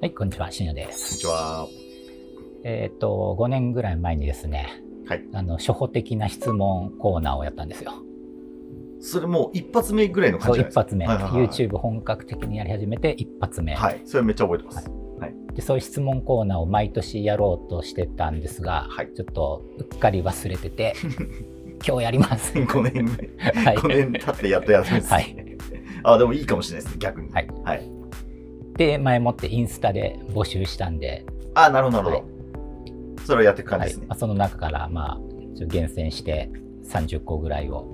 はい、こんにちは、しんやでこんにす。ちは。5年ぐらい前にですね、はい。初歩的な質問コーナーをやったんですよ。それもう一発目ぐらいの感そう、じじゃないですか。一発目、はいはいはい、YouTube 本格的にやり始めて一発目。はい。それめっちゃ覚えてます。で、そういう質問コーナーを毎年やろうとしてたんですが、はいちょっとうっかり忘れてて、今日やります。5年目、はい5年経ってやっとやるんですね。はい。あ、でもいいかもしれないですね、逆に。はいはい。で、前もってインスタで募集したんで、あ、なるほど、なるほど。はそれをやっていく感じはいですね。その中から、ちょっと厳選して30個ぐらいを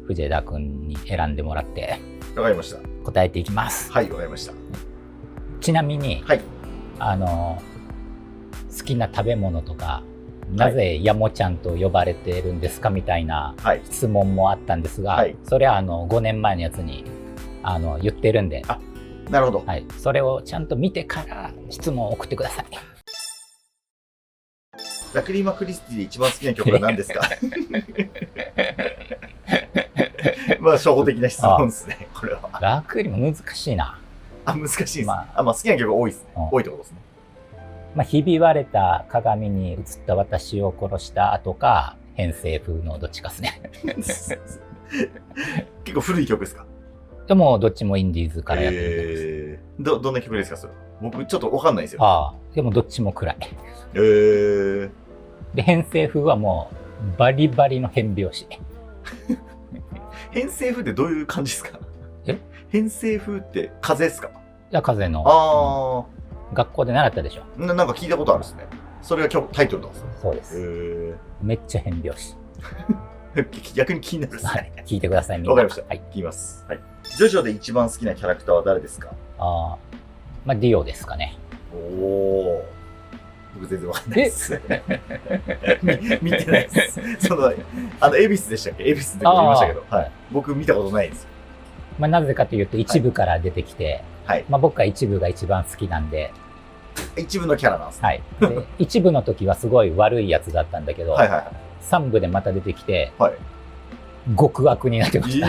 藤枝君に選んでもらってわかりました。答えていきます。はい、わかりました。ちなみに、はい。好きな食べ物とか、なぜヤモちゃんと呼ばれてるんですかみたいなはい。質問もあったんですが、はいそれは5年前のやつに言ってるんで、あなるほど。はい、それをちゃんと見てから質問を送ってください。ラクリマクリスティで一番好きな曲は何ですか？まあ、初歩的な質問ですね、これは。楽よりも難しいな。あ、難しいですね。ままあ、好きな曲が多いですね。うん多いってことですね。ひび割れた鏡に映った私を殺した後か、偏西風のどっちかですね。結構古い曲ですか？でも、どっちもインディーズからやってる曲です。どんな曲ですか、それ。僕、ちょっとわかんないんですよ。ああ、でもどっちも暗い。で、偏西風はもう、バリバリの変拍子。偏西風ってどういう感じですか？え偏西風って風ですか？いや、風の。あ学校で習ったでしょ。あ、なんか聞いたことあるですね。それが今日タイトルなんですよ。そうです。めっちゃ変拍子。逆に気になるですはね。い、聞いてください、みんな。わかりました。はい。聞きます。はい。ジョジョで一番好きなキャラクターは誰ですか？ディオですかね。おお。僕全然わかんないです。見てないです。恵比寿でしたっけ？恵比寿って言いましたけど、はい。僕見たことないんですよ。なぜかというと、一部から出てきて、はい。僕は一部が一番好きなんで、一部のキャラなんですね。はい。で一部の時はすごい悪いやつだったんだけど、はいはいはい。3部でまた出てきて、はい。極悪になってました。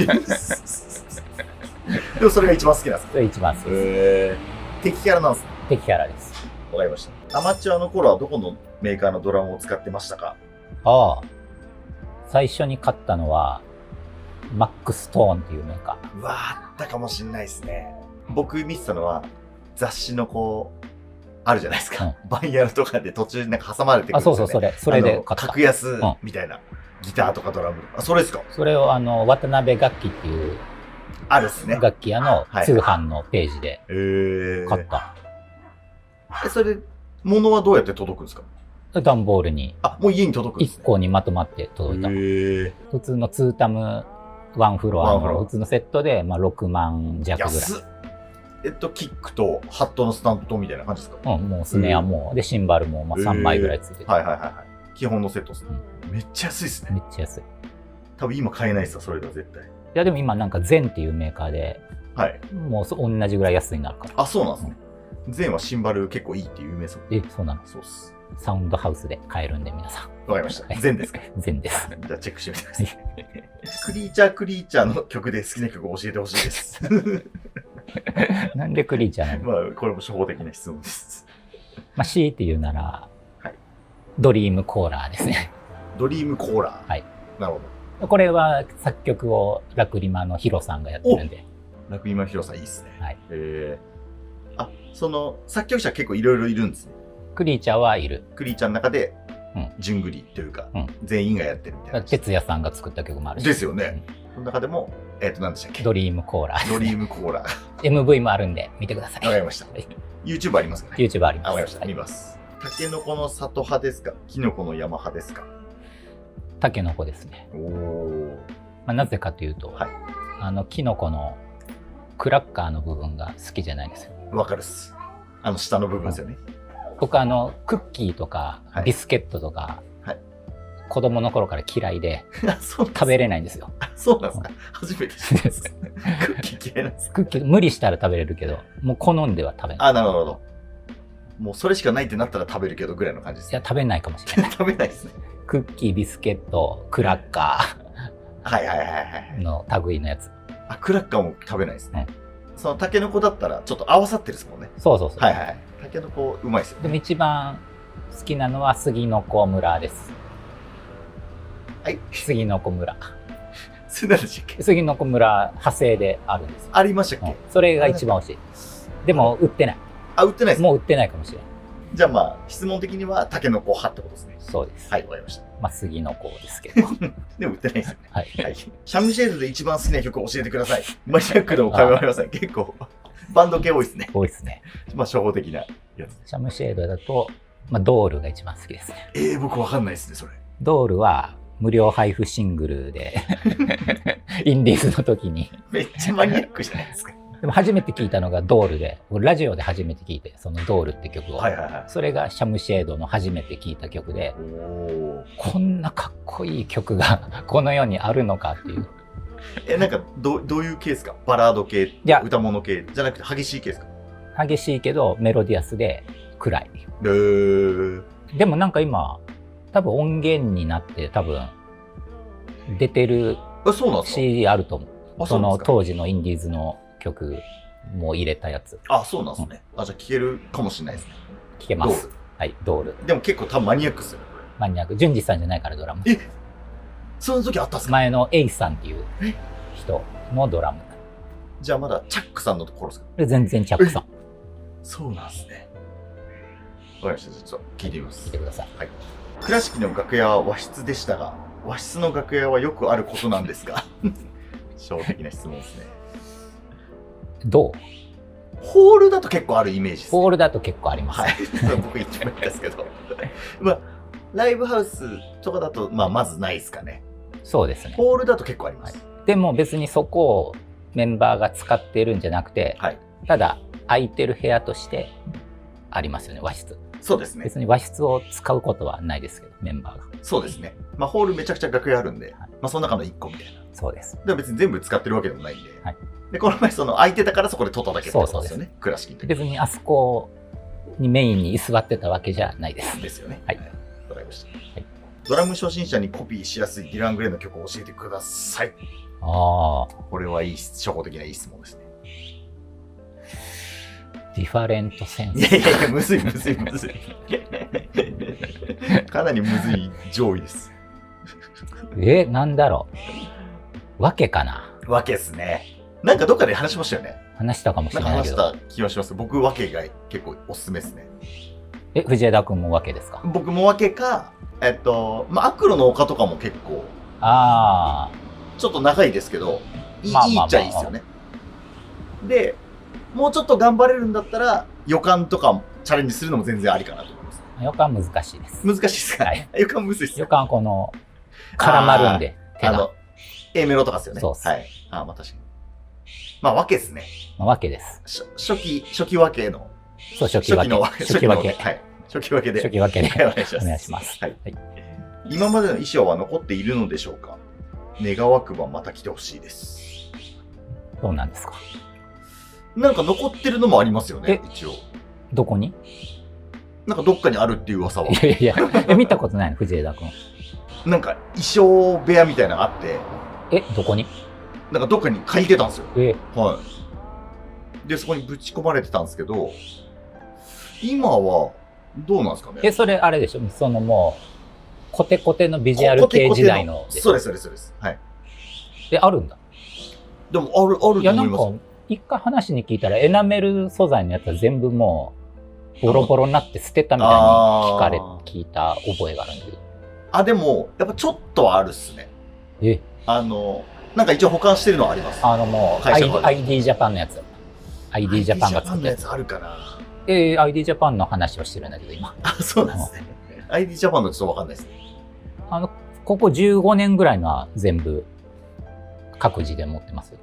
でもそれが一番好きなんですか？それ一番好きです。敵キャラなんですね。敵キャラです。わかりました。アマチュアの頃はどこのメーカーのドラムを使ってましたか？最初に買ったのは、マックストーンっていうメーカー。うわー、あったかもしんないですね。僕見てたのは、雑誌のあるじゃないですか。バンヤルとかで途中になんか挟まれてくるんですよね。それで買った。格安みたいな、ギターとかドラム。それですか？それを渡辺楽器っていう、あるっすね。楽器屋の通販のページで買った。それ、物はどうやって届くんですか？段ボールに。もう家に届くんですね。1個にまとまって届いた。普通の2タム1フロアの普通のセットで、6万弱ぐらい。安っ。キックとハットのスタンドみたいな感じですか？もうスネアも、で、シンバルも3枚ぐらいついてて。はいはいはいはい。基本のセットですね。めっちゃ安いですね。めっちゃ安い。多分今買えないですよ、それでは絶対。いや、でも今なんかゼンっていうメーカーで、はい。もう同じぐらい安いになるから。そうなんですね。ゼンはシンバル結構いいって有名そう。そうなの？そうっす。サウンドハウスで買えるんで、皆さん。わかりました。ゼンですか？ゼンです。じゃあチェックしてみてください。クリーチャーの曲で好きな曲を教えてほしいです。なんでクリーチャーなの？これも初歩的な質問です。強いて言うなら、はい、ドリームコーラーですね。ドリームコーラー。はい。なるほど。これは作曲をラクリマのヒロさんがやってるんで。ラクリマヒロさんいいっすね。はい。その作曲者結構いろいろいるんですね。クリーチャーはいる。クリーチャーの中で、順繰りというか、全員がやってるみたいな。哲也さんが作った曲もあるし。ですよね。その中でも、何でしたっけ？ドリームコーラー。ドリームコーラー。MV もあるんで、見てください。わかりました。YouTube ありますかね？ YouTube あります。わかりました。見ます。タケノコの里派ですか？キノコの山派ですか？タケノコですね。なぜかというと、キノコのクラッカーの部分が好きじゃないんですよ。わかるっす。下の部分ですよね。僕クッキーとかビスケットとか、子供の頃から嫌いで食べれないんですよ。そうなんですか？初めて知ります。クッキー嫌いなんですか？クッキー無理したら食べれるけど、もう好んでは食べない。なるほど。もうそれしかないってなったら食べるけどぐらいの感じです。いや、食べないかもしれない。食べないですね。クッキー、ビスケット、クラッカーの類のやつ。クラッカーも食べないですね。そのタケノコだったらちょっと合わさってるですもんね。そうそうそう。はいはい。タタケノコうまいですよね。でも一番好きなのは杉の子村です。はい。杉の子村。それ何でしたっけ？杉の子村派生であるんですよ。ありましたっけ？それが一番欲しい。でも売ってない。あ、売ってないです。もう売ってないかもしれない。じゃあまあ、質問的にはタケノコ派ってことですね。そうです。はい、わかりました。まあ杉の子ですけど。でも売ってないですよね。はい。はい。シャムシェードで一番好きな曲を教えてください。マニアックでも構いません。結構、バンド系多いですね。多いですね。まあ、初歩的なやつ。シャムシェードだと、まあ、ドールが一番好きですね。僕わかんないですね、それ。ドールは無料配布シングルで、インディーズの時に。めっちゃマニアックじゃないですか。でも初めて聞いたのがドールで、ラジオで初めて聞いて、そのドールって曲を。はいはいはい。それがシャムシェードの初めて聞いた曲で、おこんなかっこいい曲がこの世にあるのかっていう。なんかどういう系ですか？バラード系、や歌物系じゃなくて激しい系ですか？激しいけどメロディアスで暗い。でもなんか今、多分音源になって多分出てるそうなんですか？ CD あると思う。そのそうなんですか？当時のインディーズの曲も入れたやつ。あ、そうなんですね。じゃあ聴けるかもしれないですね。聴けます。はい、ドール。でも結構多分マニアックっすよ。マニアック。淳二さんじゃないからドラム。その時あったんですか？前のエイさんっていう人のドラム。じゃあまだチャックさんのところですか？で全然チャックさん。そうなんですね。わかりました。ちょっと聞いてみます。聞いてください。はい。倉敷の楽屋は和室でしたが、和室の楽屋はよくあることなんですか？初歩的な質問ですね。どう？ホールだと結構あるイメージです、ホールだと結構あります。はい。僕言ってもいいですけど。まあ、ライブハウスとかだと、まずないですかね。そうですね。ホールだと結構あります。でも別にそこをメンバーが使ってるんじゃなくて、はい、ただ空いてる部屋としてありますよね、和室。そうですね。別に和室を使うことはないですけど、メンバーが。そうですね。まあ、ホールめちゃくちゃ楽屋あるんで、その中の1個みたいな。そうです。でも別に全部使ってるわけでもないんで。はい、で、この前空いてたからそこで撮っただけってことですよね。倉敷の時。別にあそこにメインに居座ってたわけじゃないです。ですよね。はい。わかりました。はい。ドラム初心者にコピーしやすいディラン・グレイの曲を教えてください。ああ。これはいい、初歩的ないい質問ですね。ディファレントセンス。いや、むずい。かなりむずい上位です。なんだろう。わけかな。わけですね。なんかどっかで話しましたよね。話したかもしれないけど。話した気がします。僕、わけが結構おすすめですね。藤枝君もわけですか？僕もわけか、アクロの丘とかも結構、ちょっと長いですけど、いいっちゃいいですよね。で、もうちょっと頑張れるんだったら、予感とかチャレンジするのも全然ありかなと思います。予感難しいです。難しいですか？はい。予感むずいです。予感絡まるんで、A メロとかですよね。そうです。はい。確かに。わけですね。わけです。初期わけの。そう、初期わけ。初期わけ。はい。初期わけで。初期わけで。お願いします。はい。今までの衣装は残っているのでしょうか？願わくばまた来てほしいです。どうなんですか？なんか残ってるのもありますよね、一応。どこに？なんかどっかにあるっていう噂は。いや、見たことないの、藤枝君。なんか衣装部屋みたいなのがあって。どこに？なんかどっかに借りてたんですよ。はい。で、そこにぶち込まれてたんですけど、今はどうなんですかね？それあれでしょ？もう、コテコテのビジュアル系時代の。そうです。はい。あるんだ。でもあると思います。いや、なんか、一回話に聞いたら、エナメル素材のやつは全部もう、ボロボロになって捨てたみたいに聞いた覚えがあるんで。でも、やっぱちょっとはあるっすね。なんか一応保管してるのはあります。もう、ID ジャパンのやつ。ID ジャパンが作ってる。ID ジャパンのやつあるかな？ID ジャパンの話をしてるんだけど、今。そうなんですね。ID ジャパンのちょっとわかんないですね。ここ15年ぐらいのは全部、各自で持ってますよ。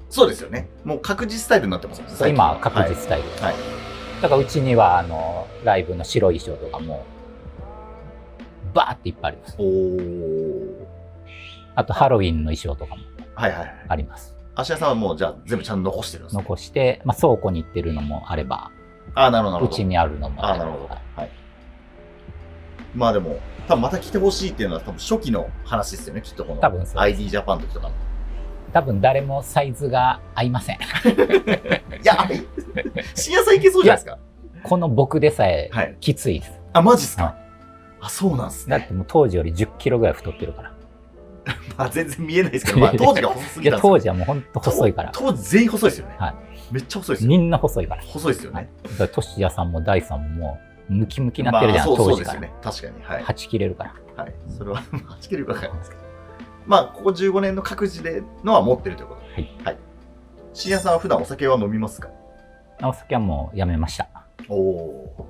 そうですよね。もう各自スタイルになってますもんね。今、各自スタイル。はい。だからうちには、ライブの白い衣装とかも、バーっていっぱいあります。あと、ハロウィンの衣装とかも。あります。芦屋さんはもうじゃあ全部ちゃんと残してるんですか？残して、倉庫に行ってるのもあれば、なるほど。うちにあるのもあれば。なるほど。はい。でも、多分また来てほしいっていうのは多分初期の話ですよね、きっとこの。多分そう。ID ジャパンの時とかも。多分誰もサイズが合いません。いや、深夜さんいけそうじゃないですか。この僕でさえきついです。あ、マジっすか？あ、そうなんすね。だってもう当時より10キロぐらい太ってるから。まあ全然見えないですけど、まあ当時が細すぎたんですよ。当時はもうほんと細いから。当時全員細いですよね。はい。めっちゃ細いですよ。みんな細いから。細いですよね。だからトシヤさんもダイさんもムキムキになってるじゃん、当時から。そうですよね。確かに。はい。はち切れるから。はい。それは、はち切れるかわかんないですけど。まあ、ここ15年の各自でのは持ってるということで。はい。はい。深夜さんは普段お酒は飲みますか？お酒はもうやめました。おお。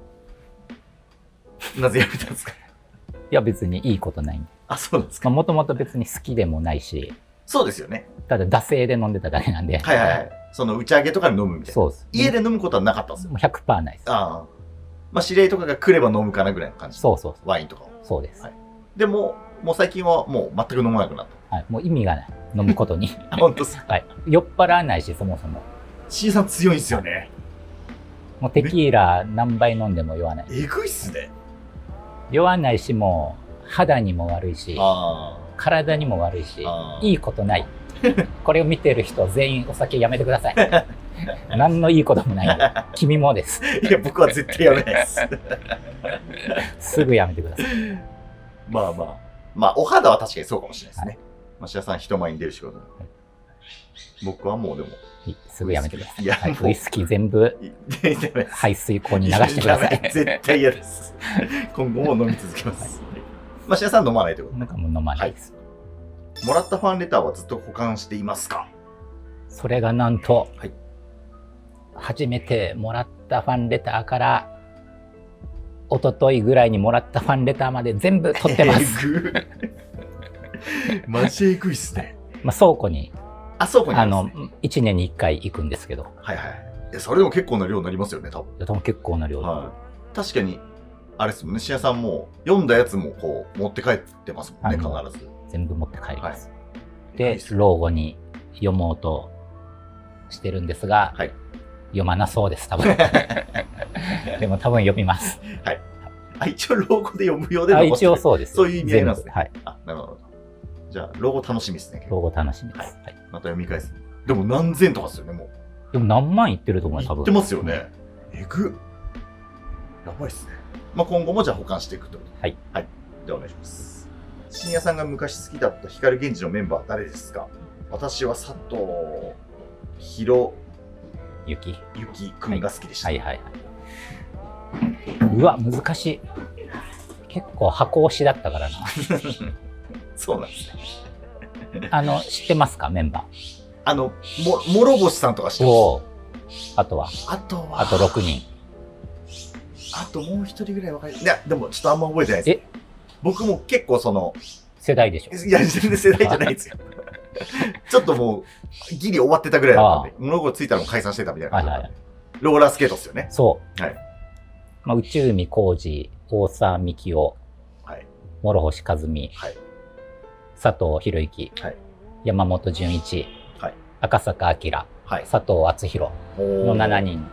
なぜやめたんですか？いや、別にいいことないんで。あ、そうなんですか。もともと別に好きでもないし。そうですよね。ただ、惰性で飲んでただけなんで。はいはいはい。その打ち上げとかで飲むみたいな。そうです。家で飲むことはなかったんですよ。もう 100% ないです。ああ。まあ、知り合いとかが来れば飲むかなぐらいの感じ。そうそう。ワインとかを。そうです。はい、でも、もう最近はもう全く飲まなくなった。はい。もう意味がない。飲むことに。本当ですか？はい。酔っ払わないし、そもそも。C さん強いんですよね。もうテキーラ何杯飲んでも酔わない。えぐいっすね。酔わないし、もう肌にも悪いし、体にも悪いし、いいことない。これを見てる人全員お酒やめてください。何のいいこともない。君もです。いや、僕は絶対やめないです。すぐやめてください。まあまあ。まあ、お肌は確かにそうかもしれないですね。まあ、志田さん人前に出る仕事。僕はもうでも。すぐやめてください。いや、ウイスキー全部排水口に流してください。絶対嫌です。今後も飲み続けます。まあ、志田さん飲まないということ。なんかもう飲まないです。もらったファンレターはずっと保管していますか？それがなんと、初めてもらったファンレターから、一昨日ぐらいにもらったファンレターまで全部取ってます。マジえぐいっすね。まあ倉庫に。倉庫に1年に1回行くんですけど。はいはい。いや、それでも結構な量になりますよね、多分。多分結構な量。はい。確かに、あれですもんね、志田さんも読んだやつもこう持って帰ってますもんね、必ず。全部持って帰ります。で、老後に読もうとしてるんですが、読まなそうです、多分。でも多分読みます。はい。一応老後で読むようで残してる。一応そうです。そういう意味合いなんですね。はい。なるほど。じゃあ、老後楽しみですね。老後楽しみです。また読み返す。でも何千とかですよね、もう。でも何万いってると思う、多分。いってますよね。えぐ。やばいっすね。まあ今後もじゃあ保管していくってことで。はい。はい。じゃあお願いします。深夜さんが昔好きだった光源氏のメンバーは誰ですか？私は佐藤弘之くんが好きでした。はいはいはい。うわ、難しい。結構箱推しだったからな。そうなんですね。知ってますか、メンバー。諸星さんとか知ってます。あと6人。あともう一人ぐらい分かる。いや、でもちょっとあんま覚えてないです。僕も結構世代でしょ。いや、全然世代じゃないですよ。ちょっともう、ギリ終わってたぐらいだったんで、物事ついたらも解散してたみたいな感じ。ローラースケートですよね。そう。はい。まあ、内海浩二、大沢幹雄、諸星和美、佐藤弘之、山本純一、赤坂明、佐藤敦弘の7人。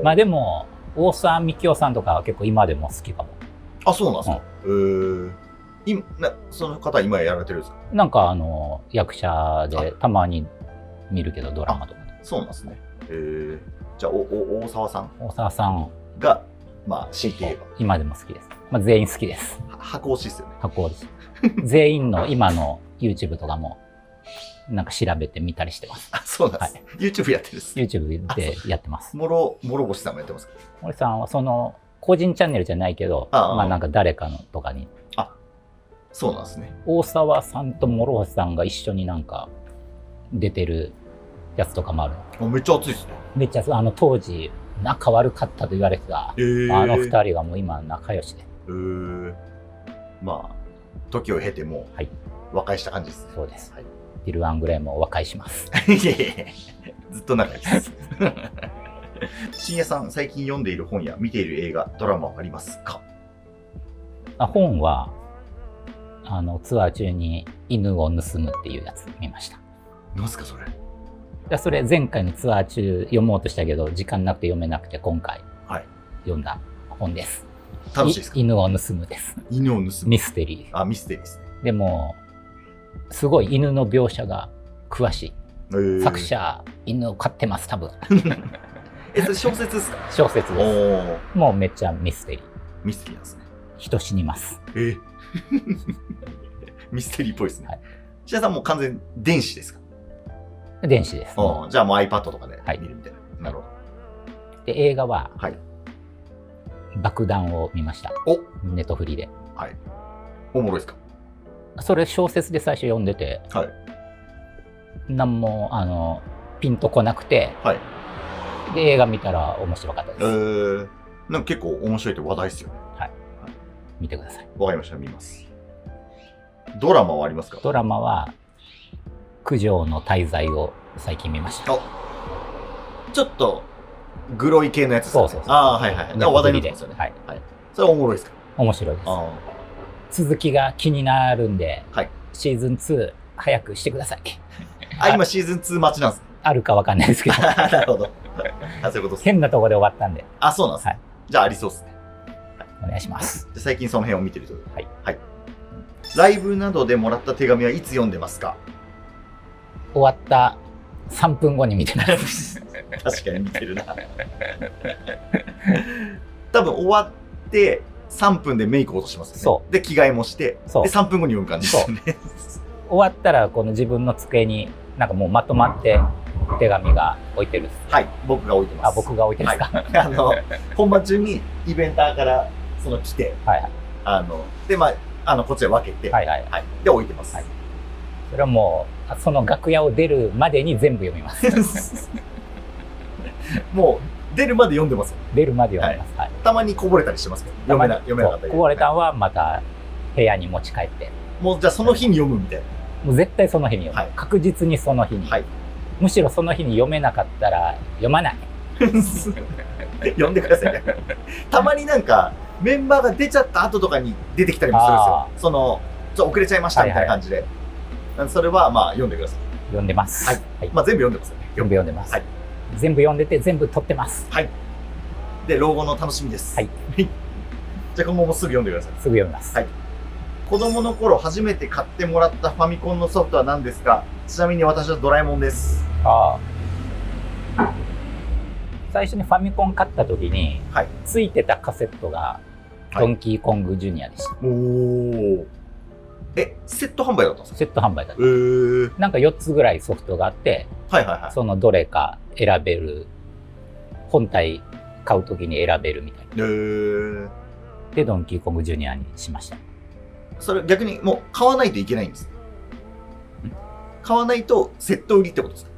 まあでも、大沢幹雄さんとかは結構今でも好きかも。あ、そうなんですか。その方今やられてるんですか？なんか役者でたまに見るけど、ドラマとかで。そうなんですね。じゃあ大沢さんがまあ強いて言えば今でも好きです。まあ全員好きです。箱推しですよね。箱推し。全員の今の YouTube とかもなんか調べてみたりしてます。あ、そうなんです。YouTube やってるんです。YouTube でやってます。諸星さんもやってますか？諸星さんは個人チャンネルじゃないけど、まあなんか誰かのとかに。あ、そうなんですね。大沢さんと諸星さんが一緒になんか出てるやつとかもある。めっちゃ熱いですね。めっちゃ当時仲悪かったと言われてた、2人がもう今仲良しで。まあ時を経ても和解した感じですね。そうです。ディル・アングレイも和解します。いやいやいや、ずっと仲良しです。深夜さん、最近読んでいる本や見ている映画、ドラマはありますか？本はツアー中に犬を盗むっていうやつ見ました。何すかそれ？それ前回のツアー中読もうとしたけど時間なくて読めなくて今回読んだ本です。楽しいですか？犬を盗むです。犬を盗む。ミステリー。あ、ミステリーですね。でもすごい犬の描写が詳しい。作者犬を飼ってます多分。それ小説ですか？小説です。もうめっちゃミステリー。ミステリーなんですね。人死にます。ミステリーっぽいですね。石田さんもう完全電子ですか？電子です。じゃあもう iPad とかで見るみたいな。なるほど。で、映画は、爆弾を見ました。ネットフリで。おもろいですか？それ小説で最初読んでて、なんもピンとこなくて、で映画見たら面白かったです。なんか結構面白いって話題ですよね。見てください。わかりました、見ます。ドラマはありますか？ドラマは九条の大罪を最近見ました。ちょっとグロい系のやつですか？そう。話題になってますよね。それはおもろいですか？面白いです。続きが気になるんで、シーズン2早くしてください。今シーズン2待ちなんですか？あるかわかんないですけど。なるほど。そういうことです。変なところで終わったんで。そうなんですね。じゃあありそうですね。お願いします。最近その辺を見てると。ライブなどでもらった手紙はいつ読んでますか？終わった3分後に見てます。確かに見てるな。多分終わって3分でメイク落としますよね。で着替えもして、で3分後に読む感じですよね。終わったらこの自分の机になんかもうまとまって手紙が置いてる。僕が置いてます。僕が置いてますか？本番中にイベンターから来て、でこっちで分けて、で置いてます。それはもうその楽屋を出るまでに全部読みます。もう出るまで読んでます。出るまで読みます。たまにこぼれたりしてますけど、読めなかったり。こぼれたのはまた部屋に持ち帰って。もうじゃあその日に読むみたいな。もう絶対その日に読む。確実にその日に。むしろその日に読めなかったら読まない。読んでくださいね。たまになんかメンバーが出ちゃった後とかに出てきたりもするんですよ。ちょっと遅れちゃいましたみたいな感じで。それは読んでください。読んでます。全部読んでますよね。全部読んでます。全部読んでて全部撮ってます。で、老後の楽しみです。じゃあ今後もすぐ読んでください。すぐ読みます。子供の頃初めて買ってもらったファミコンのソフトは何ですか？ちなみに私はドラえもんです。最初にファミコン買った時に、ついてたカセットがドンキーコングジュニアでした。セット販売だったんですか？セット販売だった。なんか4つぐらいソフトがあって、そのどれか選べる、本体買う時に選べるみたいな。で、ドンキーコングジュニアにしました。それ逆にもう買わないといけないんです。買わないとセット売りってことですか？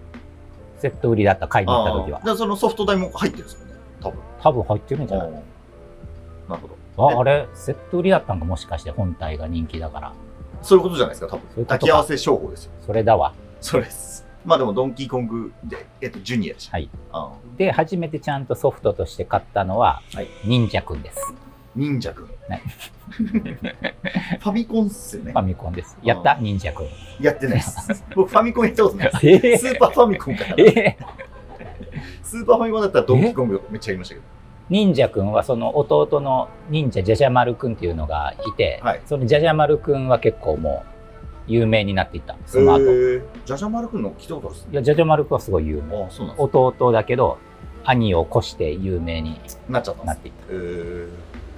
セット売りだった、買いに行った時は。じゃあそのソフト代も入ってるんですよね、多分入ってるんじゃない？なるほど。あれ、セット売りだったんか、もしかして本体が人気だから。そういうことじゃないですか、多分。抱き合わせ商法ですよ。それだわ。そうです。でもドンキーコングで、ジュニアでした。で、初めてちゃんとソフトとして買ったのは、忍者くんです。忍者くん。ファミコンっすよね。ファミコンです。やった忍者くん。やってないです。僕ファミコンやったことないです。スーパーファミコンから。スーパーファミコンだったらドンキーコングめっちゃやりましたけど。忍者くんはその弟の忍者ジャジャマルくんっていうのがいて、そのジャジャマルくんは結構もう有名になっていった。その後。ジャジャマルくんの聞いたことあるんですね。いや、ジャジャマルくんはすごい有名。弟だけど、兄を越して有名になっていった。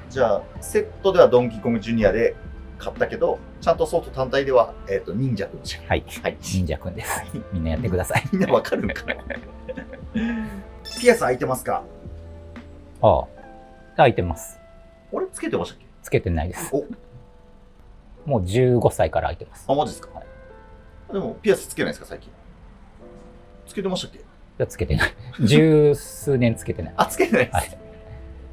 じゃあ、セットではドンキーコングジュニアで買ったけど、ちゃんとソフト単体では、忍者くんでした。忍者くんです。みんなやってください。みんなわかるのかな？ピアス開いてますか？開いてます。俺つけてましたっけ？つけてないです。もう15歳から開いてます。マジですか？でも、ピアスつけないですか、最近？つけてましたっけ？いや、つけてない。十数年つけてない。つけてないです。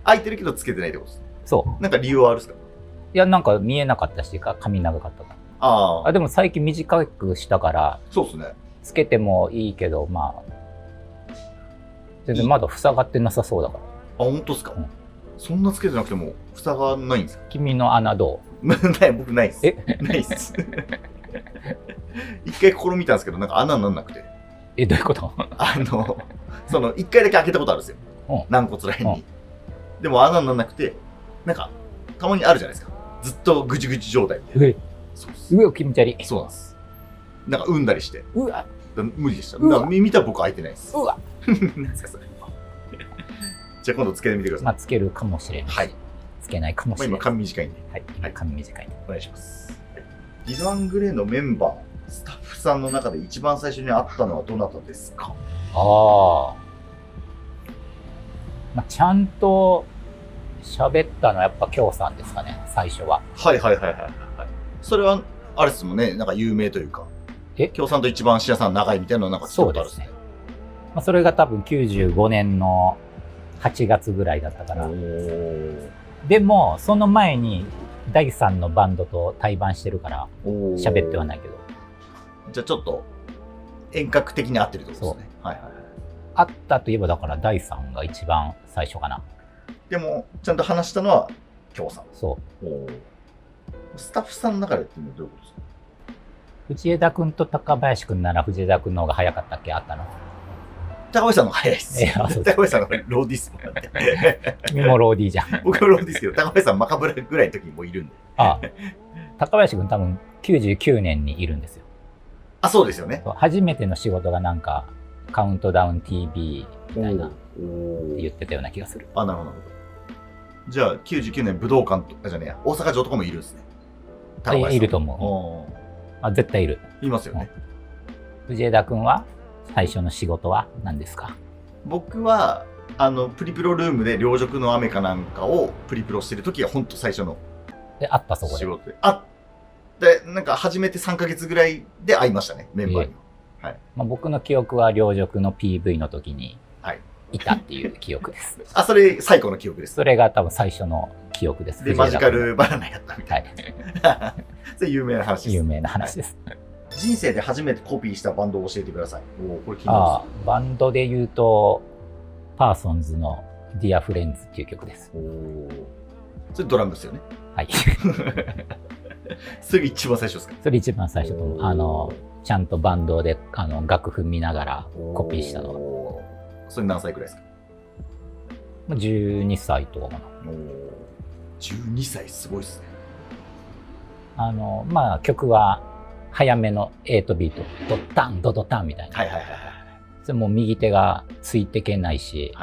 開いてるけどつけてないってことです。そう。なんか理由はあるんですか？いや、なんか見えなかったし、髪長かったから。でも最近短くしたから、そうですね。つけてもいいけど、全然まだ塞がってなさそうだから。本当ですか？そんなつけてなくても塞がないんですか？君の穴どう？僕ないっす。ないっす。一回試みたんですけど、なんか穴になんなくて。どういうこと？一回だけ開けたことあるんですよ。軟骨らへんに。でも穴になんなくて、なんか、たまにあるじゃないですか。ずっとぐちぐち状態みたいな。うわ、気持ち悪い。そうなんです。なんか産んだりして。うわ。無理でした。見たら僕開いてないです。うわ。何ですかそれ。じゃあ今度つけてみてください。つけるかもしれない。はい。つけないかもしれない。今髪短いんで。はい。髪短いんで。お願いします。ディズワングレーのメンバー、スタッフさんの中で一番最初に会ったのはどなたですか？ちゃんと喋ったのはやっぱ京さんですかね、最初は。はい。それは、あれですもんね、なんか有名というか。京さんと一番シアさん長いみたいなのなんか聞いたことあるんですね。それが多分95年の8月ぐらいだったから。でも、その前に第3のバンドと対バンしてるから、喋ってはないけど。じゃあちょっと遠隔的に合ってるってことですね。あったといえばだから第3が一番最初かな。でもちゃんと話したのは京さん。そう。スタッフさんの中でっていうのはどういうことですか？藤枝君と高林君なら藤枝君の方が早かったっけ？あったの？高林さんの方が早いです。高林さんのローディースもんで。君もローディーじゃん。僕もローディーですけど、高林さんマカブラぐらいの時にもいるんで。高林君多分99年にいるんですよ。そうですよね。初めての仕事がなんかカウントダウン TV みたいなって言ってたような気がする。なるほど。じゃあ99年武道館とかじゃねえや、大阪城とかもいるんですね。いると思う。絶対いる。いますよね。藤枝君は最初の仕事は何ですか？僕はプリプロルームで両辱の雨かなんかをプリプロしてる時が本当最初の仕事で。でなんか始めて3ヶ月ぐらいで会いましたね、メンバーに。僕の記憶は両辱の PV の時にいたっていう記憶です。それ最高の記憶です。それが多分最初の記憶です。でマジカルバナナやったみたいな。それ有名な話です。有名な話です。人生で初めてコピーしたバンドを教えてください。これ気になる。バンドで言うとパーソンズの Dear Friends っていう曲です。それドラムですよね。はい。それ一番最初ですか？それ一番最初とちゃんとバンドで楽譜見ながらコピーしたの。それ何歳くらいですか？12歳とかかな。12歳すごいっすね。曲は早めの8ビート、ドッタンドドタンみたいな。それも右手がついていけないし、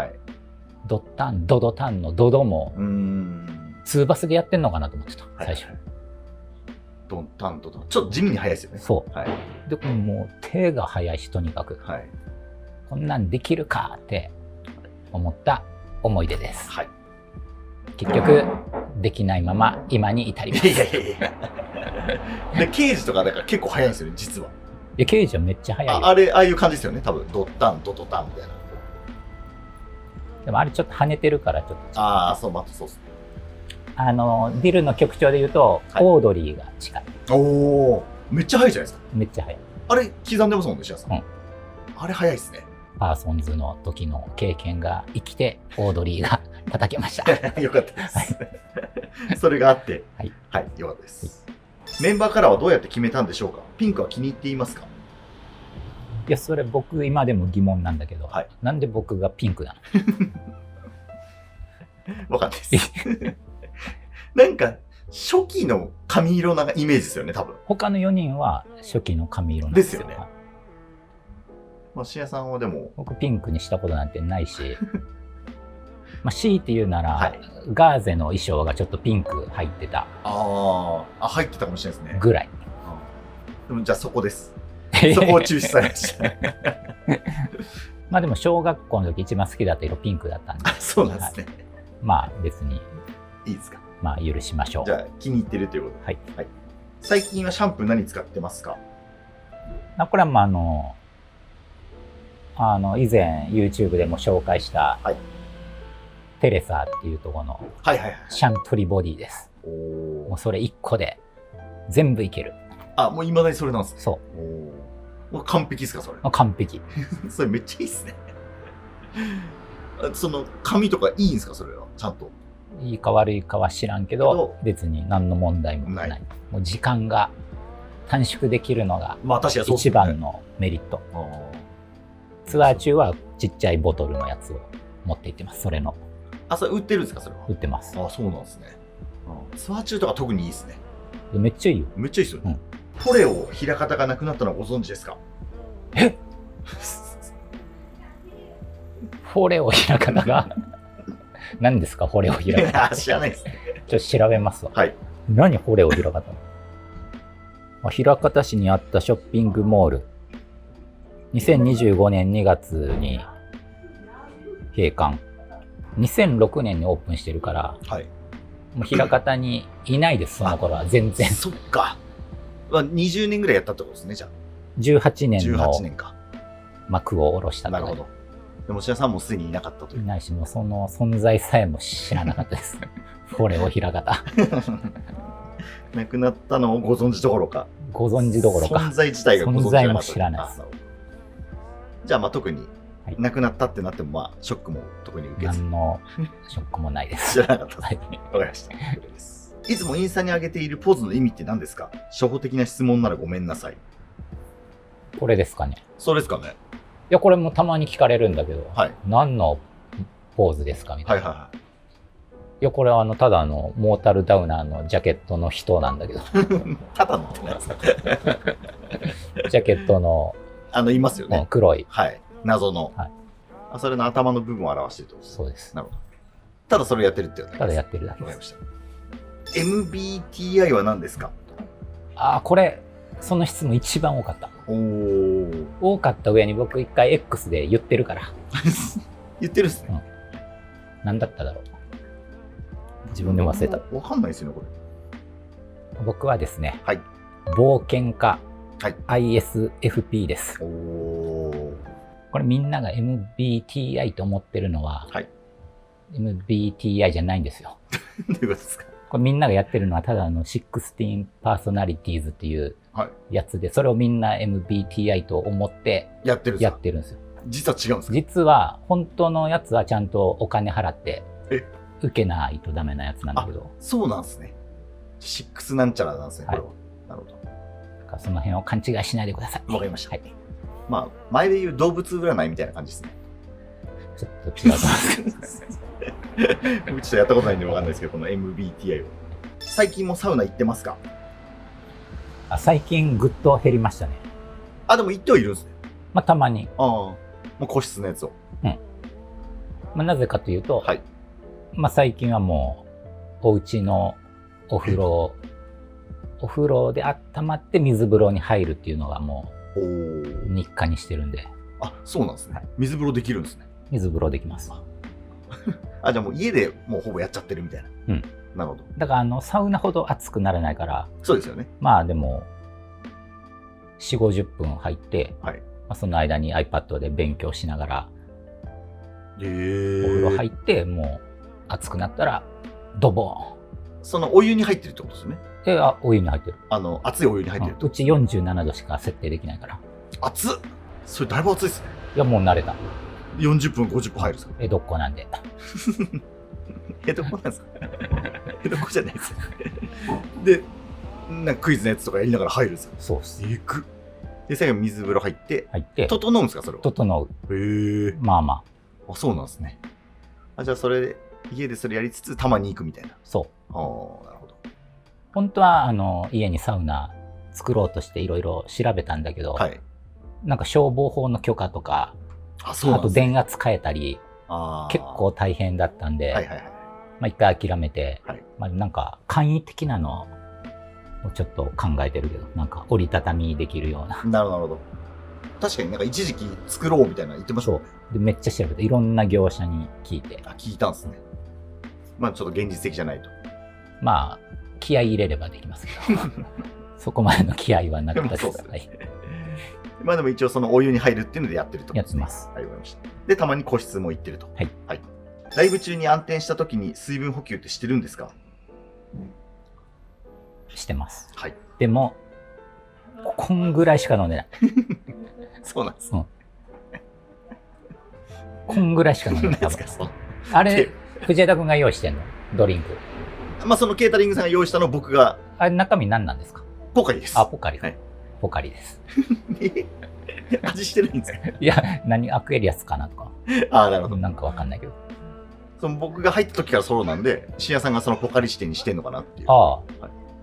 ドッタンドドタンのドドも2バスでやってんのかなと思ってた、最初。ドンタンドドちょっと地味に速いですよね。そう。でもう手が速いし、とにかく。こんなんできるかって思った思い出です。結局できないまま今に至ります。でケージとかだから結構速いんですよね、実は。ケージはめっちゃ速いよ。ああいう感じですよね、多分。ドッタンドドタンみたいな。でもあれちょっと跳ねてるからちょっと。そう、そうですね。ディルの曲調で言うと、オードリーが近い。めっちゃ速いじゃないですか。めっちゃ速い。あれ刻んでますもんね、シアさん。あれ速いですね。パーソンズの時の経験が生きて、オードリーが叩けました。よかったです。それがあって、よかったです。メンバーカラーはどうやって決めたんでしょうか？ピンクは気に入っていますか？いや、それ僕今でも疑問なんだけど、なんで僕がピンクなの？わかんないです。なんか、初期の髪色なイメージですよね、多分。他の4人は初期の髪色なんですよ。ですよね。シアさんはでも。僕ピンクにしたことなんてないし、強いて言うなら、ガーゼの衣装がちょっとピンク入ってた。入ってたかもしれないですね。ぐらい。でもじゃあそこです。そこを注視されました。でも小学校の時一番好きだった色ピンクだったんで。そうなんですね。別に。いいですか？許しましょう。じゃあ気に入ってるということで。最近はシャンプー何使ってますか？これは以前 YouTube でも紹介した、テレサっていうところのシャンプリボディです。もうそれ1個で全部いける。もう未だにそれなんですね。そう。もう完璧ですか、それ？完璧。それめっちゃいいっすね。その髪とかいいんですか、それは？ちゃんと。いいか悪いかは知らんけど、別に何の問題もない。もう時間が短縮できるのが一番のメリット。ツアー中はちっちゃいボトルのやつを持って行ってます。それの。それ売ってるんですか、それは？売ってます。そうなんですね。ツアー中とか特にいいですね。めっちゃいいよ。めっちゃいいですよね。トレオ平方がなくなったのはご存知ですか？フォレオ平方が何ですか、ホレオひらがた。知らないですね。ちょっと調べますわ。はい。何、ホレオひらがた。枚方市にあったショッピングモール。2025年2月に閉館。2006年にオープンしてるから、はい、もう枚方にいないです、その頃は全然。そっか。20年ぐらいやったってことですね、じゃあ。18年の18年か。幕を下ろしたと。なるほど。でも、志田さんもすでにいなかったという。いないし、もうその存在さえも知らなかったです。これを枚方。亡くなったのをご存知どころか。ご存知どころか。存在自体がご存知存在も知らないです。じゃあ、まあ特に、亡くなったってなっても、まあ、ショックも特に受けず。何のショックもないです。知らなかったです。わかりました。いつもインスタに上げているポーズの意味って何ですか？初歩的な質問ならごめんなさい。これですかね。そうですかね。いや、これもたまに聞かれるんだけど、はい、何のポーズですかみたいな。はいはいはい。いや、これはただのモータルダウナーのジャケットの人なんだけど。ただのって何ですか？ジャケットの、いますよね。黒い。はい。謎の。はい。それの頭の部分を表してるってことです。そうです。なるほど。ただそれをやってるってことです。ただやってるだけです。わかりました。MBTI は何ですか？これ、その質問一番多かった。多かった上に僕一回 X で言ってるから。言ってるっすね。何だっただろう。自分でも忘れた。わかんないですよね、これ。僕はですね、はい、冒険家、はい、ISFP です。これみんなが MBTI と思ってるのは、はい、MBTI じゃないんですよ。どういうことですか？これみんながやってるのはただ16パーソナリティーズっていうやつで、それをみんな MBTI と思ってやってるんですよ。実は違うんですか？実は本当のやつはちゃんとお金払って受けないとダメなやつなんだけど。そうなんですね。6なんちゃらなんですね、これは。なるほど。だからその辺を勘違いしないでください。わかりました。はい。まあ、前で言う動物占いみたいな感じですね。ちょっと違うと思います。僕ちょっとやったことないんでわかんないですけど、この MBTI を。最近もサウナ行ってますか？最近ぐっと減りましたね。でも行ってはいるんですね。まあ、たまに。もう個室のやつを。なぜかというと、はい、最近はもう、お家のお風呂で温まって水風呂に入るっていうのがもう、日課にしてるんで。そうなんですね。水風呂できるんですね。水風呂できます。じゃあもう家でもうほぼやっちゃってるみたいな。なるほど。だからサウナほど熱くならないから。そうですよね。まあでも、4、50分入って、その間に iPad で勉強しながら、お風呂入って、もう熱くなったら、ドボーン。そのお湯に入ってるってことですね。お湯に入ってる。熱いお湯に入ってる。うち47度しか設定できないから。熱っ！それだいぶ熱いですね。いや、もう慣れた。40分、50分入るんですか？江戸っ子なんで。江戸っ子なんですか？江戸っ子じゃないですよ。で、なんかクイズのやつとかやりながら入るんですよ。そうっす。で、最後水風呂入って、整うんですか、それは？整う。へえ。まあまあ。そうなんですね。じゃあそれで、家でそれやりつつ、たまに行くみたいな。そう。なるほど。本当は、家にサウナ作ろうとしていろいろ調べたんだけど、なんか消防法の許可とか、あと電圧変えたり、結構大変だったんで、一回諦めて、なんか簡易的なのをちょっと考えてるけど、なんか折りたたみできるような。なるほど。確かになんか一時期作ろうみたいな言ってましたね。でめっちゃ調べて、いろんな業者に聞いて。聞いたんですね。まあちょっと現実的じゃないと。まあ、気合い入れればできますけど、そこまでの気合いはなかったです。まあでも一応そのお湯に入るっていうのでやってると。やってます。はい、わかりました。で、たまに個室も行ってると。はい。ライブ中に暗転した時に水分補給ってしてるんですか？してます。はい。でも、こんぐらいしか飲んでない。そうなんです。こんぐらいしか飲んでない。あれ、藤枝君が用意してんの？ドリンク。まあそのケータリングさんが用意したのを僕が。あれ、中身何なんですか？ポカリです。ポカリ。はい。ポカリです。味してるんですか？いや、アクエリアスかなとか。なるほど。なんかわかんないけど。その僕が入った時からそうなんで、深夜さんがそのポカリ指定にしてんのかなっていう。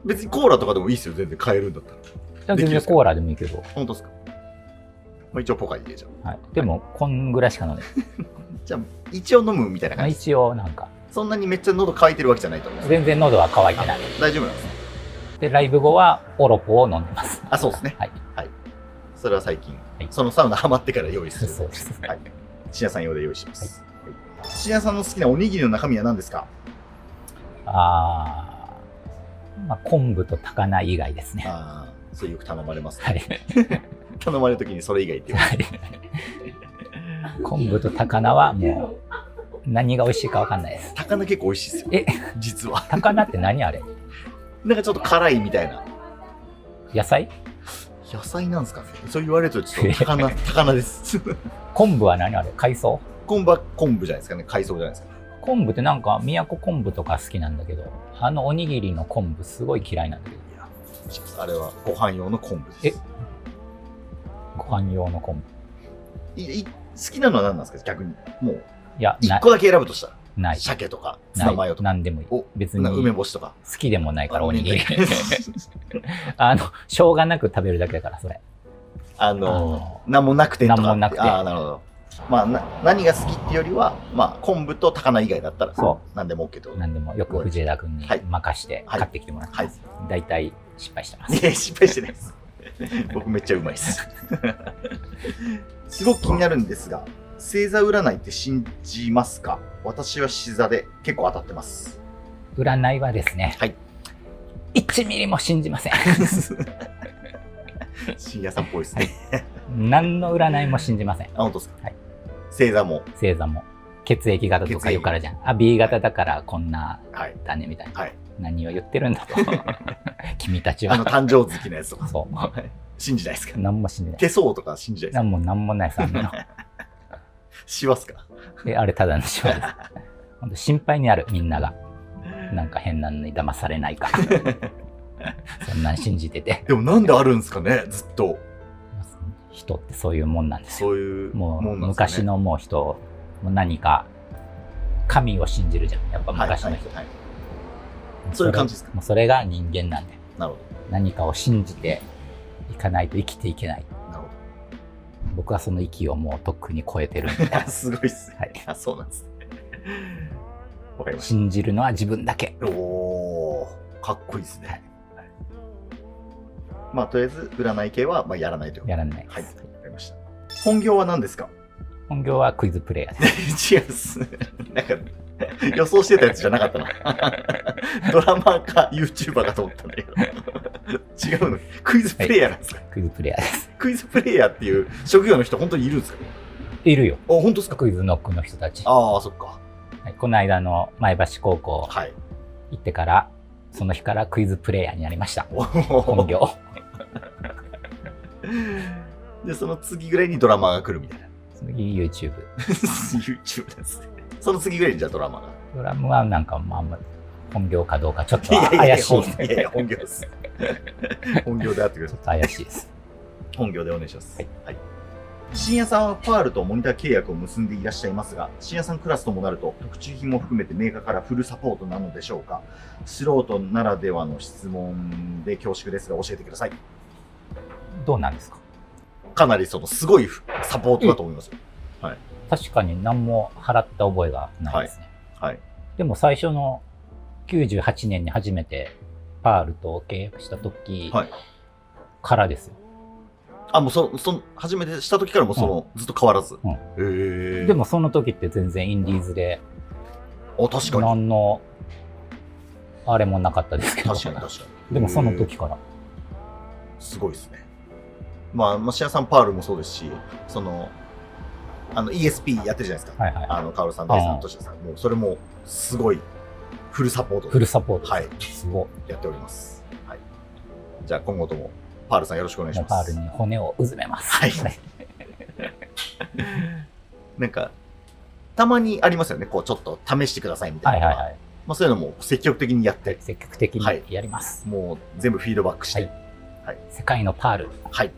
別にコーラとかでもいいですよ、全然買えるんだったら。全然コーラでもいいけど。本当ですか？一応ポカリでじゃあ。でも、こんぐらいしか飲んでない。じゃあ、一応飲むみたいな感じ。一応、なんか。そんなにめっちゃ喉乾いてるわけじゃないと思います。全然喉は乾いてない。大丈夫なんですね。で、ライブ後はオロポを飲んでます。あ、そうですね。はい。はい。それは最近、はい、そのサウナハマってから用意する。そうです。はい。深夜さん用で用意します。はい。深夜さんの好きなおにぎりの中身は何ですか？まあ、昆布と高菜以外ですね。それよく頼まれます、ね。はい。頼まれるときにそれ以外って言われて。昆布と高菜はもう何が美味しいか分かんないです。高菜結構美味しいですよ。実は。高菜って何あれ？なんかちょっと辛いみたいな。野菜？野菜なんですかね。そう言われるとちょっと高菜です。昆布は何あれ？海藻？昆布は昆布じゃないですかね。海藻じゃないですか。昆布ってなんか宮古昆布とか好きなんだけど、おにぎりの昆布すごい嫌いなんだけど。あれはご飯用の昆布です。ご飯用の昆布。好きなのは何なんですか逆に。もう、いや、1個だけ選ぶとしたら。ない。鮭とか、ツナマヨとか。何でもいい。別に。梅干しとか。好きでもないから、おにぎり。しょうがなく食べるだけだから、それ。何もなくてとか。何もなくて。なるほど。まあ、何が好きっていうよりは、まあ、昆布と高菜以外だったら、何でも OK と。何でも、よく藤枝君に任して買ってきてもらってます。大体失敗してます。いや、失敗してないです。僕めっちゃうまいです。すごく気になるんですが、星座占いって信じますか？私は獅子座で結構当たってます。占いはですね、はい。1ミリも信じません。深夜さんっぽいですね。何の占いも信じません。本当ですか？はい。星座も。星座も。血液型とかよくあるじゃん。B 型だからこんなだねみたいな。はい。何を言ってるんだと。君たちは。誕生月のやつとか。そう。信じないですか？何も信じない。手相とか信じないですか？何もないです、あんなの。しますか？あれただのしわです。本当心配になる、みんなが。なんか変なのに騙されないか。そんなん信じてて。でもなんであるんですかね、ずっと。人ってそういうもんなんですよ。そういうもう昔のもう人、何か神を信じるじゃん。やっぱ昔の人。そういう感じですか？もうそれが人間なんで。なるほど。何かを信じていかないと生きていけない。なるほど。僕はその域をもうとっくに超えてるんで。すごいっすね。はい。そうなんですね。わかりました。信じるのは自分だけ。おー、かっこいいですね。まあ、とりあえず、占い系はやらないということ。やらないです。はい。わかりました。本業は何ですか？本業はクイズプレイヤーです。違うっす。なんか、予想してたやつじゃなかったな。ドラマーか YouTuber かと思ったんだけど。違うの。クイズプレイヤーなんですか？クイズプレイヤーです。クイズプレイヤーっていう職業の人、本当にいるんですか？いるよ。本当ですか？クイズノックの人たち。ああ、そっか。この間の前橋高校行ってから、その日からクイズプレイヤーになりました。本業。で、その次ぐらいにドラマが来るみたいな。次 YouTube。YouTube ですね。その次ぐらいにじゃあドラマが。ドラムはなんかまあ本業かどうかちょっと怪しい。いやいや、本業です。本業であってください。ちょっと怪しいです。本業でお願いします。はい。深夜さんはパールとモニター契約を結んでいらっしゃいますが、深夜さんクラスともなると特注品も含めてメーカーからフルサポートなのでしょうか？素人ならではの質問で恐縮ですが教えてください。どうなんですか？かなりすごいサポートだと思いますよ。はい。確かに何も払った覚えがないですね。はい。でも最初の98年に初めてパールと契約した時からですよ。もう初めてした時からもずっと変わらず。でもその時って全然インディーズで。確かに。何の、あれもなかったですけど。確かに。でもその時から。すごいですね。まあ、シアさんパールもそうですし、ESP やってるじゃないですか。カオルさん、デイさん、トシさん。もうそれもすごいフルサポート。フルサポート。はい。すごい。やっております。はい。じゃあ今後とも。パールさんよろしくお願いします。パールに骨をうずめます。はい。なんか、たまにありますよね。ちょっと試してくださいみたいな。まあそういうのも積極的にやって。積極的にやります。もう全部フィードバックして。はい。世界のパール。はい。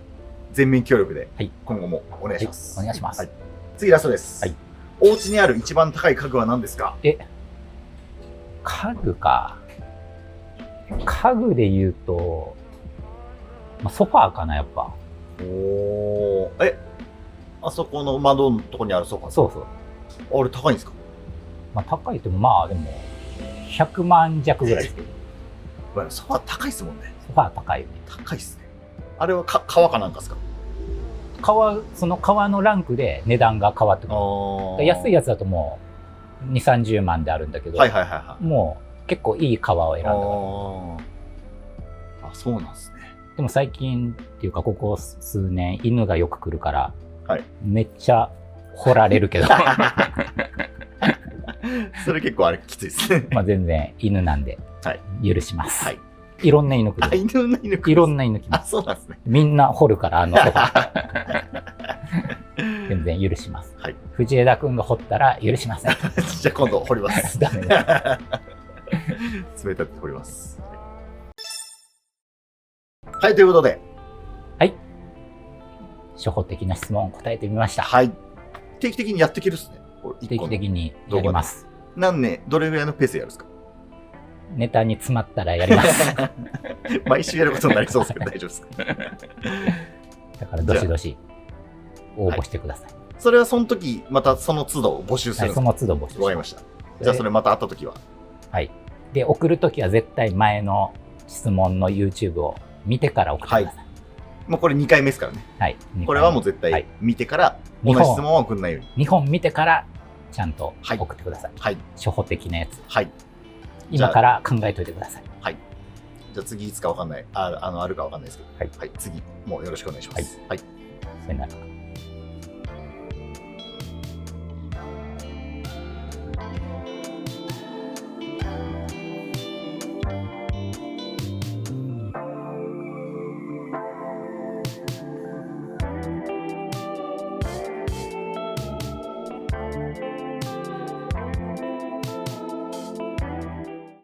全面協力で、今後もお願いします。お願いします。次ラストです。はい。お家にある一番高い家具は何ですか？家具か。家具で言うと、ソファーかな、やっぱ。あそこの窓のとこにあるソファー？そうそう。あれ高いんですか？まあ高いってもまあでも100万弱ぐらいですけど。ソファー高いっすもんね。ソファー高いよね。高いっすね。あれは革かなんかですか？その革のランクで値段が変わってくる。安いやつだともう2、30万であるんだけど、もう結構いい革を選んだから。あ、そうなんですね。でも最近っていうかここ数年犬がよく来るから、はい、めっちゃ掘られるけどそれ結構あれきついですね。まあ全然犬なんで許します。はい、いろんな犬来る。いろんな犬来ます。そうなんですね。みんな掘るからソファ全然許します。はい、藤枝くんが掘ったら許しません。じゃあ今度掘ります。ダメだ。冷たく掘ります。はい、ということで。はい。初歩的な質問を答えてみました。はい。定期的にやっていけるっすね。定期的にやります。どれぐらいのペースでやるんですか？ネタに詰まったらやります。毎週やることになりそうですけど大丈夫ですか？だからどしどし応募してください。それはその時、またその都度募集するんですか？その都度募集します。わかりました。じゃあそれまた会った時は。はい。で、送る時は絶対前の質問の YouTube を見てから送ってください。もうこれ2回目ですからね。はい。これはもう絶対見てから、同じ質問は送んないように。2本見てからちゃんと送ってください。はい。初歩的なやつ。はい。今から考えといてください。はい。じゃあ次いつかわかんない。あるかわかんないですけど。はい。次もよろしくお願いします。はい。さよなら。